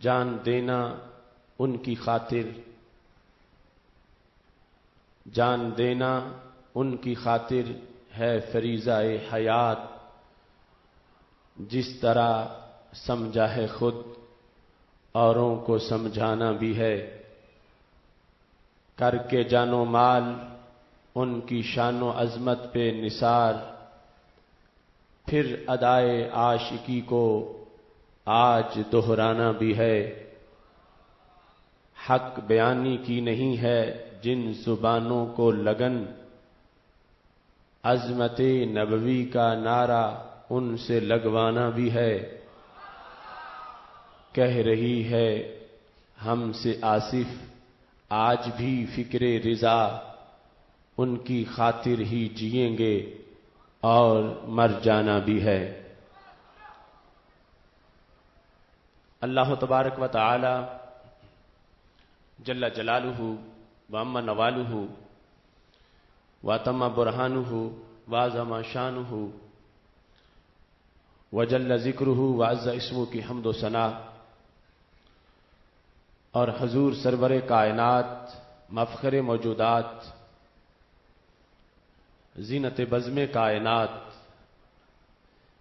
جان دینا ان کی خاطر، جان دینا ان کی خاطر ہے فریضہ حیات، جس طرح سمجھا ہے خود اوروں کو سمجھانا بھی ہے، کر کے جان و مال ان کی شان و عظمت پہ نثار، پھر ادائے عاشقی کو آج دہرانا بھی ہے، حق بیانی کی نہیں ہے جن زبانوں کو لگن، عظمت نبوی کا نعرہ ان سے لگوانا بھی ہے، کہہ رہی ہے ہم سے آصف آج بھی فکر رضا، ان کی خاطر ہی جئیں گے اور مر جانا بھی ہے۔ اللہ تبارک و تعالی جل جلالہ وعم نوالہ واتم برہانہ وعظم شانہ وجل ذکرہ وعز اسمہ کی حمد و ثنا، اور حضور سرور کائنات مفخر موجودات زینت بزم کائنات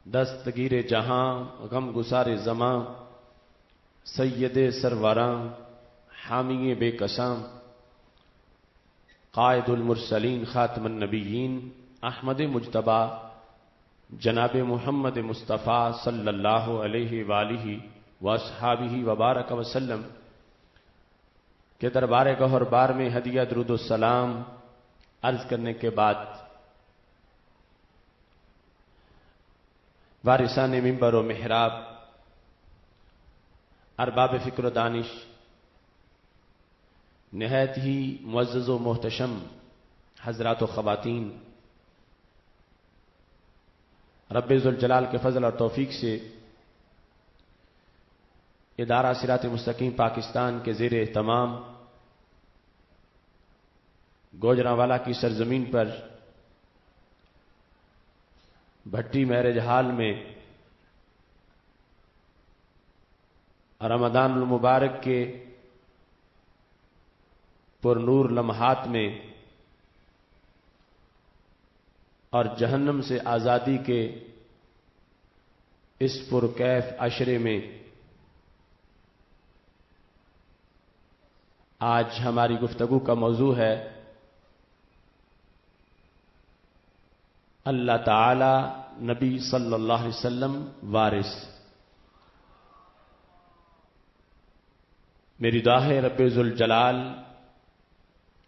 دستگیر جہاں غم گسار زماں سید سروراں حامی بے کساں قائد المرسلین خاتم النبیین احمد مجتبی جناب محمد مصطفیٰ صلی اللہ علیہ وآلہ واصحابہ وبارک وسلم کے دربار گہر بار میں ہدیہ درود السلام عرض کرنے کے بعد وارثان منبر و محراب، ارباب فکر و دانش، نہایت ہی معزز و محتشم حضرات و خواتین، رب ذوالجلال کے فضل اور توفیق سے ادارہ صراط مستقیم پاکستان کے زیر اہتمام گوجرانوالا کی سرزمین پر بھٹی میرج ہال میں رمضان المبارک کے پر نور لمحات میں اور جہنم سے آزادی کے اس پرکیف عشرے میں آج ہماری گفتگو کا موضوع ہے اللہ تعالی نبی صلی اللہ علیہ وسلم وارث۔ میری دعا ہے رب ذوالجلال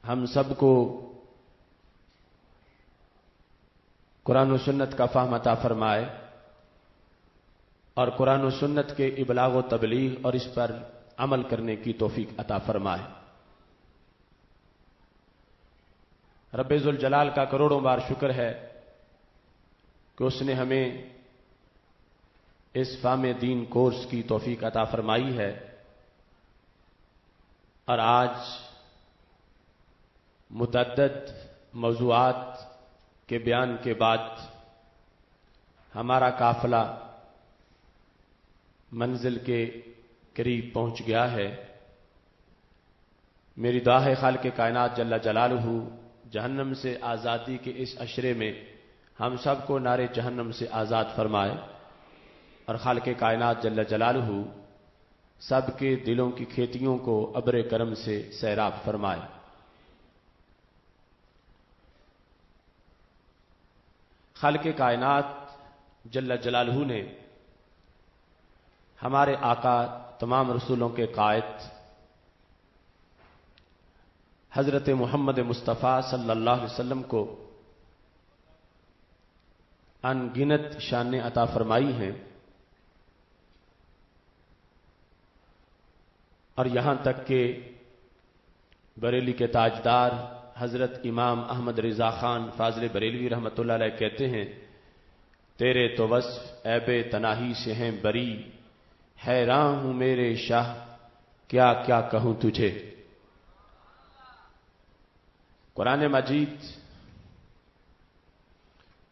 ہم سب کو قرآن و سنت کا فہم عطا فرمائے اور قرآن و سنت کے ابلاغ و تبلیغ اور اس پر عمل کرنے کی توفیق عطا فرمائے۔ رب ذوالجلال کا کروڑوں بار شکر ہے کہ اس نے ہمیں اس فہم دین کورس کی توفیق عطا فرمائی ہے، اور آج متعدد موضوعات کے بیان کے بعد ہمارا قافلہ منزل کے قریب پہنچ گیا ہے۔ میری دعا ہے خالق کائنات جل جلالہ جہنم سے آزادی کے اس عشرے میں ہم سب کو نار جہنم سے آزاد فرمائے، اور خالق کائنات جل جلالہ سب کے دلوں کی کھیتیوں کو ابر کرم سے سیراب فرمائے۔ خالق کائنات جل جلالہ نے ہمارے آقا تمام رسولوں کے قائد حضرت محمد مصطفیٰ صلی اللہ علیہ وسلم کو ان گنت شانیں عطا فرمائی ہیں، اور یہاں تک کہ بریلی کے تاجدار حضرت امام احمد رضا خان فاضل بریلوی رحمۃ اللہ علیہ کہتے ہیں تیرے تو وصف عیب تناہی سے ہیں بری، حیران ہوں میرے شاہ کیا کیا کہوں تجھے۔ قرآن مجید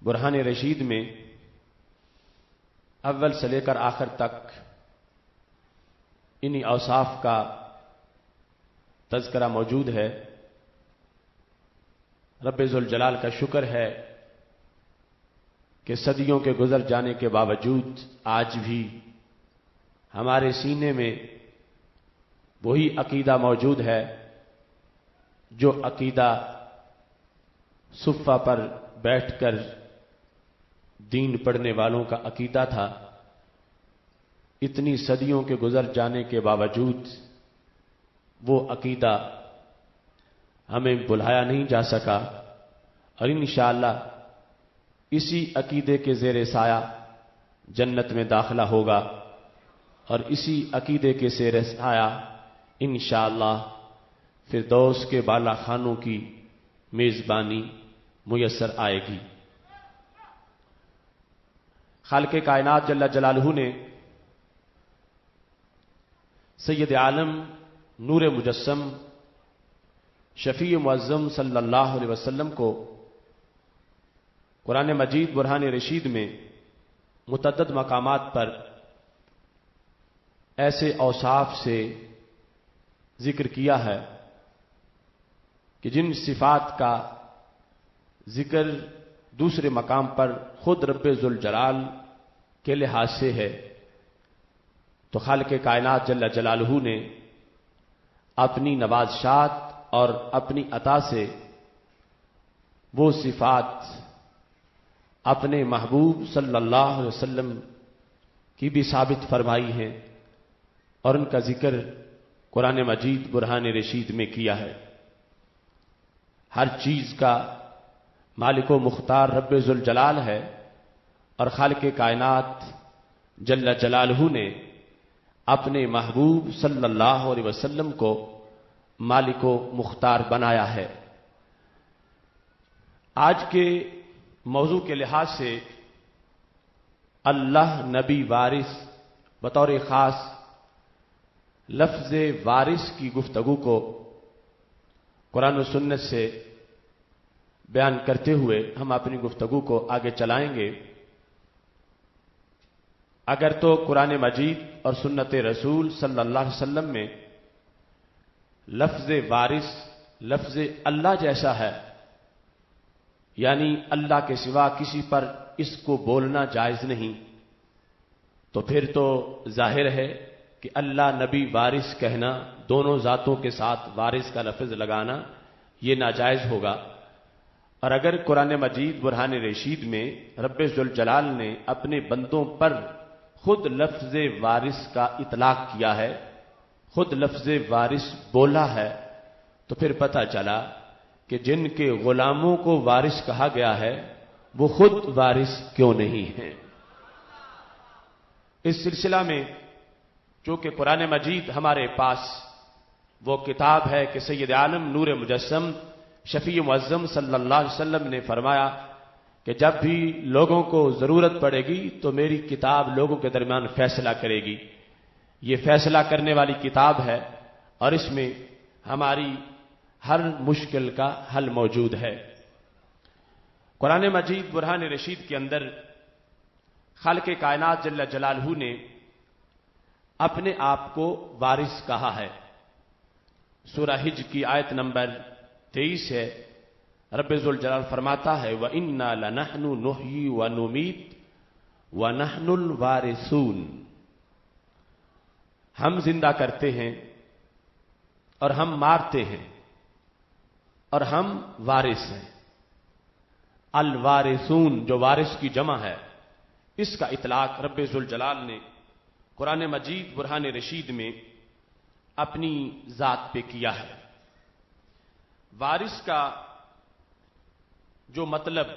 برہان رشید میں اول سے لے کر آخر تک انہی اوصاف کا تذکرہ موجود ہے۔ رب ذوالجلال کا شکر ہے کہ صدیوں کے گزر جانے کے باوجود آج بھی ہمارے سینے میں وہی عقیدہ موجود ہے جو عقیدہ صفہ پر بیٹھ کر دین پڑھنے والوں کا عقیدہ تھا۔ اتنی صدیوں کے گزر جانے کے باوجود وہ عقیدہ ہمیں بھلایا نہیں جا سکا، اور انشاءاللہ اسی عقیدے کے زیر سایہ جنت میں داخلہ ہوگا، اور اسی عقیدے کے زیر سایہ انشاءاللہ فردوس کے بالا خانوں کی میزبانی میسر آئے گی۔ خالق کائنات جل جلالہ نے سید عالم نور مجسم شفیع معظم صلی اللہ علیہ وسلم کو قرآن مجید برہان رشید میں متعدد مقامات پر ایسے اوصاف سے ذکر کیا ہے کہ جن صفات کا ذکر دوسرے مقام پر خود رب ذوالجلال کے لحاظ سے ہے، تو خالق کائنات جل جلالہ نے اپنی نوازشات اور اپنی عطا سے وہ صفات اپنے محبوب صلی اللہ علیہ وسلم کی بھی ثابت فرمائی ہیں، اور ان کا ذکر قرآن مجید برہان رشید میں کیا ہے۔ ہر چیز کا مالک و مختار رب ذوالجلال ہے، اور خالق کائنات جل جلالہ نے اپنے محبوب صلی اللہ علیہ وسلم کو مالک و مختار بنایا ہے۔ آج کے موضوع کے لحاظ سے اللہ نبی وارث بطور خاص لفظ وارث کی گفتگو کو قرآن و سنت سے بیان کرتے ہوئے ہم اپنی گفتگو کو آگے چلائیں گے۔ اگر تو قرآن مجید اور سنت رسول صلی اللہ علیہ وسلم میں لفظ وارث لفظ اللہ جیسا ہے، یعنی اللہ کے سوا کسی پر اس کو بولنا جائز نہیں، تو پھر تو ظاہر ہے کہ اللہ نبی وارث کہنا، دونوں ذاتوں کے ساتھ وارث کا لفظ لگانا یہ ناجائز ہوگا۔ اور اگر قرآن مجید برہان رشید میں رب ذوالجلال نے اپنے بندوں پر خود لفظ وارث کا اطلاق کیا ہے، خود لفظ وارث بولا ہے، تو پھر پتہ چلا کہ جن کے غلاموں کو وارث کہا گیا ہے وہ خود وارث کیوں نہیں ہیں۔ اس سلسلہ میں چونکہ قرآن مجید ہمارے پاس وہ کتاب ہے کہ سید عالم نور مجسم شفیع معظم صلی اللہ علیہ وسلم نے فرمایا کہ جب بھی لوگوں کو ضرورت پڑے گی تو میری کتاب لوگوں کے درمیان فیصلہ کرے گی۔ یہ فیصلہ کرنے والی کتاب ہے، اور اس میں ہماری ہر مشکل کا حل موجود ہے۔ قرآن مجید برہان رشید کے اندر خالق کائنات جل جلالہ نے اپنے آپ کو وارث کہا ہے۔ سورہ حج کی آیت نمبر 23 ہے، رب ذوالجلال فرماتا ہے وَإِنَّا لَنَحْنُ نُحْيِي وَنُمِيتُ وَنَحْنُ الْوَارِثُونَ، ہم زندہ کرتے ہیں اور ہم مارتے ہیں اور ہم وارث ہیں۔ الوارثون جو وارث کی جمع ہے، اس کا اطلاق رب ذوالجلال نے قرآن مجید برہان رشید میں اپنی ذات پہ کیا ہے۔ وارث کا جو مطلب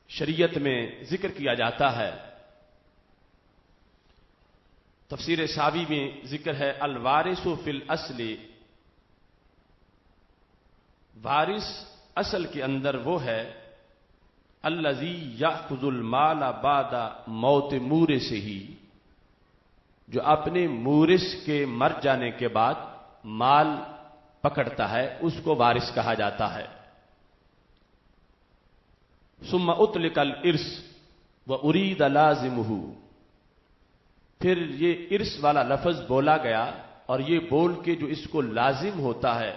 شریعت میں ذکر کیا جاتا ہے، تفسیر ساوی میں ذکر ہے الوارث فی الاصل، وارث اصل کے اندر وہ ہے الذی یاخذ المال بعد موت مورثہ، جو اپنے مورث کے مر جانے کے بعد مال پکڑتا ہے، اس کو وارث کہا جاتا ہے۔ ثم اطلق الارث وارید لازمہ، پھر یہ ارث والا لفظ بولا گیا اور یہ بول کے جو اس کو لازم ہوتا ہے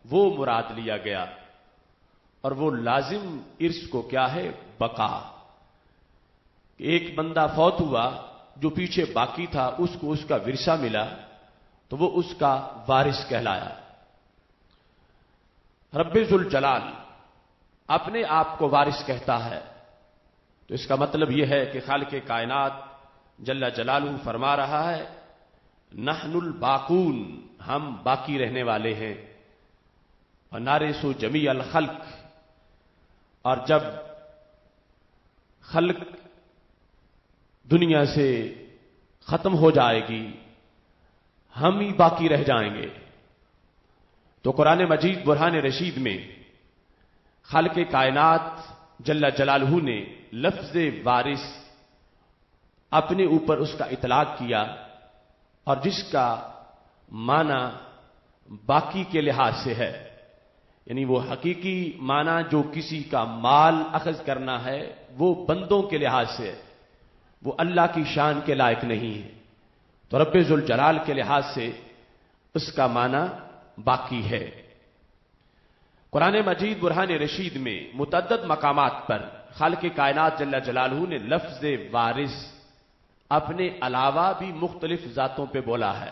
وہ مراد لیا گیا، اور وہ لازم ارث کو کیا ہے؟ بقا. ایک بندہ فوت ہوا، جو پیچھے باقی تھا اس کو اس کا ورثہ ملا تو وہ اس کا وارث کہلایا. رب ذوالجلال اپنے آپ کو وارث کہتا ہے، تو اس کا مطلب یہ ہے کہ خالق کائنات جل جلالہ فرما رہا ہے نحن الباقون، ہم باقی رہنے والے ہیں. ونارث جمیع الخلق، اور جب خلق دنیا سے ختم ہو جائے گی ہم ہی باقی رہ جائیں گے. تو قرآن مجید برہان رشید میں خالق کائنات جل جلالہ نے لفظ وارث اپنے اوپر اس کا اطلاق کیا، اور جس کا معنی باقی کے لحاظ سے ہے، یعنی وہ حقیقی معنی جو کسی کا مال اخذ کرنا ہے وہ بندوں کے لحاظ سے ہے، وہ اللہ کی شان کے لائق نہیں ہے. تو رب ذوالجلال کے لحاظ سے اس کا معنی باقی ہے. قرآن مجید برہان رشید میں متعدد مقامات پر خالق کائنات جل جلالہ نے لفظ وارث اپنے علاوہ بھی مختلف ذاتوں پہ بولا ہے.